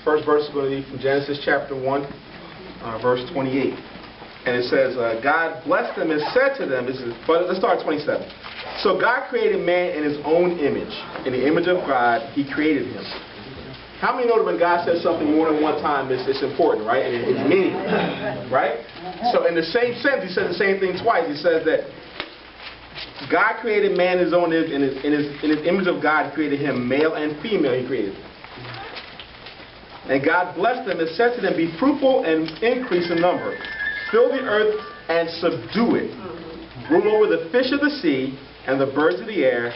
First verse is going to be from Genesis chapter 1, verse 28. And it says, God blessed them and said to them, but let's start at 27. So God created man in his own image. In the image of God, he created him. How many know that when God says something more than one time, it's important, right? And it's meaningless, right? So in the same sense, he says the same thing twice. He says that God created man in his own image. In his image of God, he created him, male and female, he created him. And God blessed them and said to them, be fruitful and increase in number. Fill the earth and subdue it. Rule over the fish of the sea and the birds of the air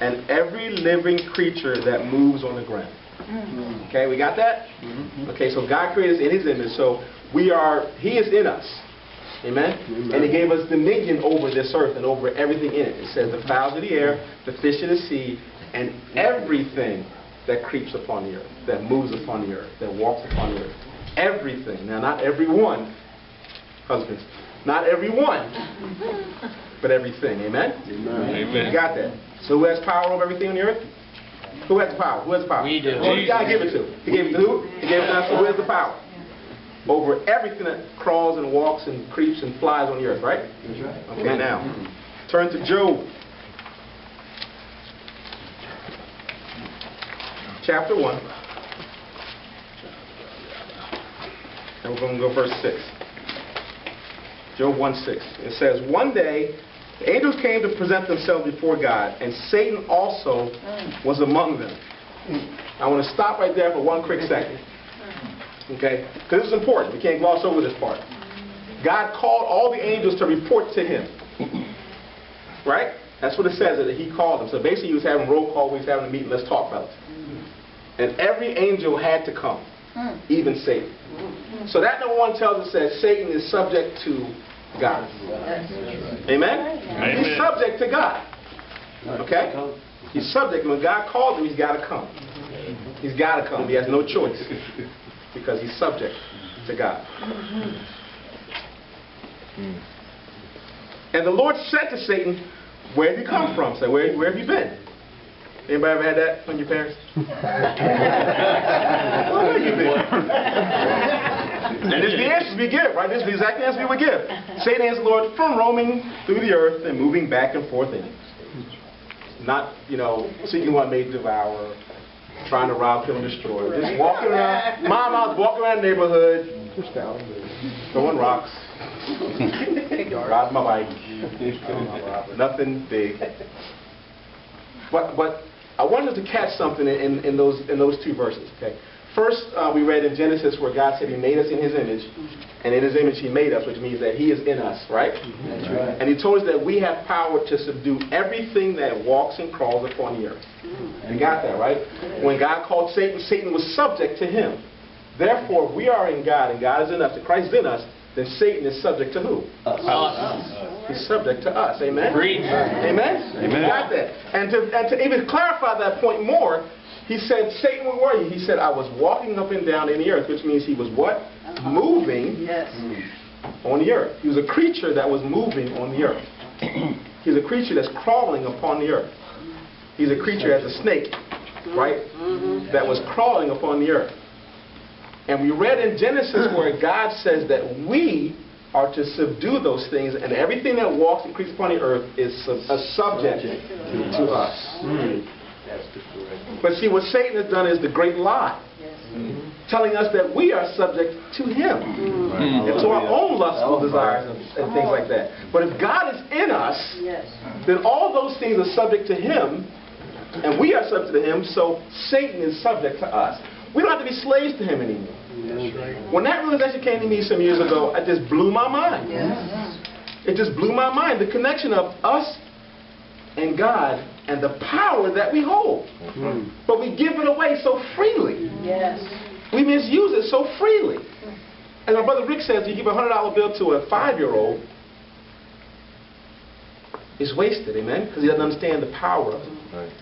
and every living creature that moves on the ground. Okay, we got that? Okay, so God created us in his image. So he is in us. Amen? And he gave us dominion over this earth and over everything in it. It says the fowls of the air, the fish of the sea, and everything that creeps upon the earth, that moves upon the earth, that walks upon the earth. Everything. Now, not every one, husbands. Not every one, but everything. Amen? Amen. You got that? So who has power over everything on the earth? Who has power? Who has power? We do. Who did God give it to? He gave it to who? He gave it to us. So who has the power? Over everything that crawls and walks and creeps and flies on the earth, right? That's right. Okay, now, turn to Job. Chapter 1. And we're going to go verse 6. Job 1:6. It says, one day the angels came to present themselves before God, and Satan also was among them. I want to stop right there for one quick second. Okay? Because this is important. We can't gloss over this part. God called all the angels to report to him. Right? That's what it says, that he called them. So basically he was having roll call, he was having a meeting, let's talk, fellas. And every angel had to come, even Satan. So that number one tells us that Satan is subject to God. Amen? Amen? He's subject to God. Okay? He's subject. When God calls him, he's got to come. He's got to come. He has no choice. Because he's subject to God. And the Lord said to Satan, where have you come from? So where have you been? Anybody ever had that from your parents? Well, where have you been? And this is the answers we give, right? This is the exact answer we would give. Satan answered the Lord, from roaming through the earth and moving back and forth in it. Not, seeking what may devour, trying to rob, kill, and destroy. Just walking around. Mom, I was walking around the neighborhood, throwing rocks, riding my bike. Nothing big. But I wanted to catch something in those two verses. Okay. First, we read in Genesis where God said he made us in his image, and in his image he made us, which means that he is in us, right? That's right. And he told us that we have power to subdue everything that walks and crawls upon the earth. You got that, right? When God called Satan, Satan was subject to him. Therefore, if we are in God and God is in us, and Christ is in us, then Satan is subject to who? Us. He's subject to us. Amen? Amen? Amen? You got that. And to even clarify that point more, he said, Satan, where were you? He said, I was walking up and down in the earth, which means he was what? Moving on the earth. He was a creature that was moving on the earth. He's a creature that's crawling upon the earth. He's a creature as a snake, right? That was crawling upon the earth. And we read in Genesis where God says that we are to subdue those things, and everything that walks and creeps upon the earth is a subject to us. But see, what Satan has done is the great lie. Telling us that we are subject to him. And to our own lustful desires and things like that. But if God is in us, then all those things are subject to him, and we are subject to him, so Satan is subject to us. We don't have to be slaves to him anymore. When that realization came to me some years ago, it just blew my mind. It just blew my mind. The connection of us and God and the power that we hold. But we give it away so freely. We misuse it so freely. And my brother Rick says, you give a $100 bill to a 5-year-old, it's wasted, amen? Because he doesn't understand the power of it.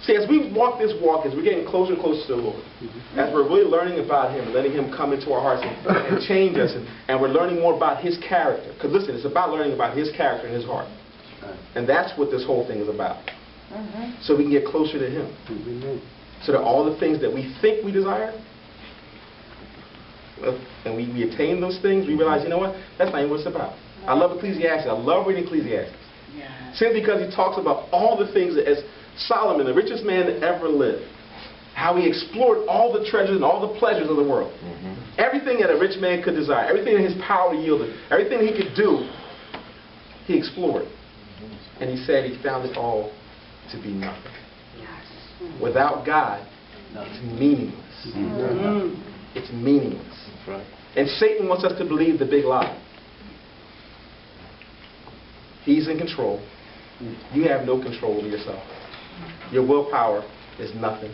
See, as we walk this walk, as we're getting closer and closer to the Lord, as we're really learning about him, letting him come into our hearts and change us, and we're learning more about his character. Because listen, it's about learning about his character and his heart. And that's what this whole thing is about. So we can get closer to him. So that all the things that we think we desire, and we attain those things, we realize, you know what, that's not even what it's about. I love Ecclesiastes. I love reading Ecclesiastes. Simply because he talks about all the things that, as Solomon, the richest man that ever lived, how he explored all the treasures and all the pleasures of the world. Everything that a rich man could desire, everything that his power yielded, everything he could do, he explored. And he said he found it all to be nothing. Without God, it's meaningless. It's meaningless. And Satan wants us to believe the big lie. He's in control. You have no control over yourself. Your willpower is nothing.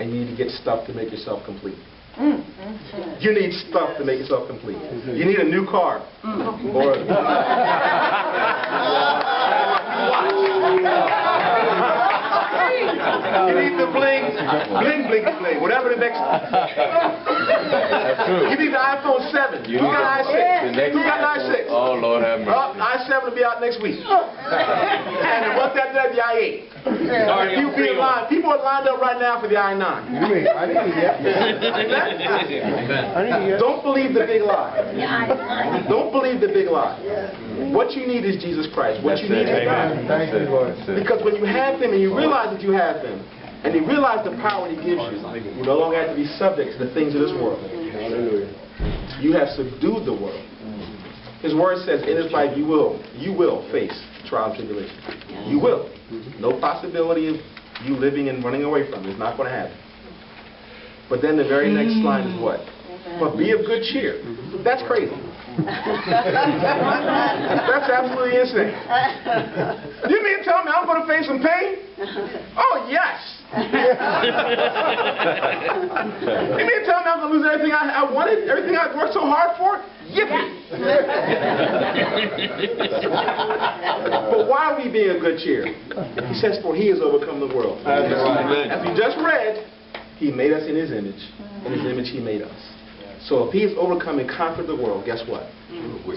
And you need to get stuff to make yourself complete. You need stuff to make yourself complete. You need a new car. Or you need the bling, whatever the next. You need the iPhone 7. Who got i6? Who got i6? Oh, Lord have mercy. i7 will be out next week. And once after that, the i8. People are lined up right now for the i9. I didn't get it. Don't believe the big lie. Don't believe the big lie. What you need is Jesus Christ. What you need is God. Thank you, Lord. Because when you have Him and you realize that you have Him, and you realize the power He gives you, you no longer have to be subject to the things of this world. You have subdued the world. His word says, in this life you will face trial and tribulation. You will. No possibility of you living and running away from it. It's not going to happen. But then the very next line is what? But be of good cheer. That's crazy. That's absolutely insane. You mean to tell me I'm going to face some pain? Oh, yes. You mean to tell me I'm going to lose everything I wanted? Everything I've worked so hard for? Yippee! But why are we being of good cheer? He says, for He has overcome the world. As we just read, He made us in His image. In His image He made us. So if He has overcome and conquered the world, guess what?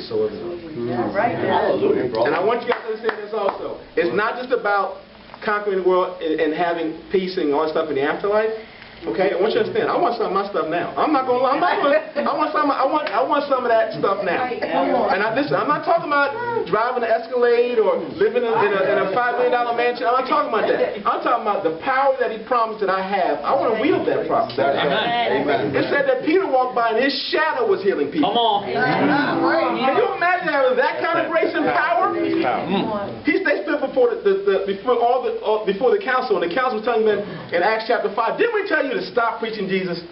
So is it. And I want you guys to understand this also. It's not just about conquering the world and having peace and all that stuff in the afterlife. Okay, I want you to understand. I want some of my stuff now. I'm not gonna lie. I want some of that stuff now. And listen, I'm not talking about driving an Escalade or living in a $5 million mansion. I'm not talking about that. I'm talking about the power that He promised that I have. I want to wield that promise. Amen. It said that Peter walked by and his shadow was healing people. Come on. Can you imagine having that kind of grace and power? They stood before the council, and the council was telling them in Acts chapter 5, didn't we tell you to stop preaching Jesus?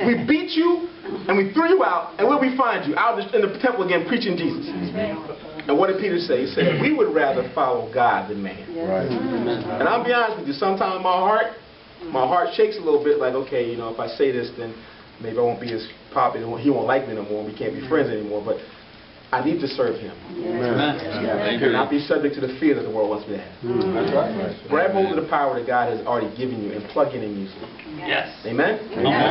We beat you and we threw you out, and where we find you? Out in the temple again preaching Jesus. And what did Peter say? He said, we would rather follow God than man. And I'll be honest with you, sometimes my heart shakes a little bit, like, okay, you know, if I say this, then maybe I won't be as popular. He won't like me no more. We can't be friends anymore. But I need to serve Him. And not be subject to the fear that the world wants me to have. Grab hold of the power that God has already given you and plug it in you. Yes. Amen?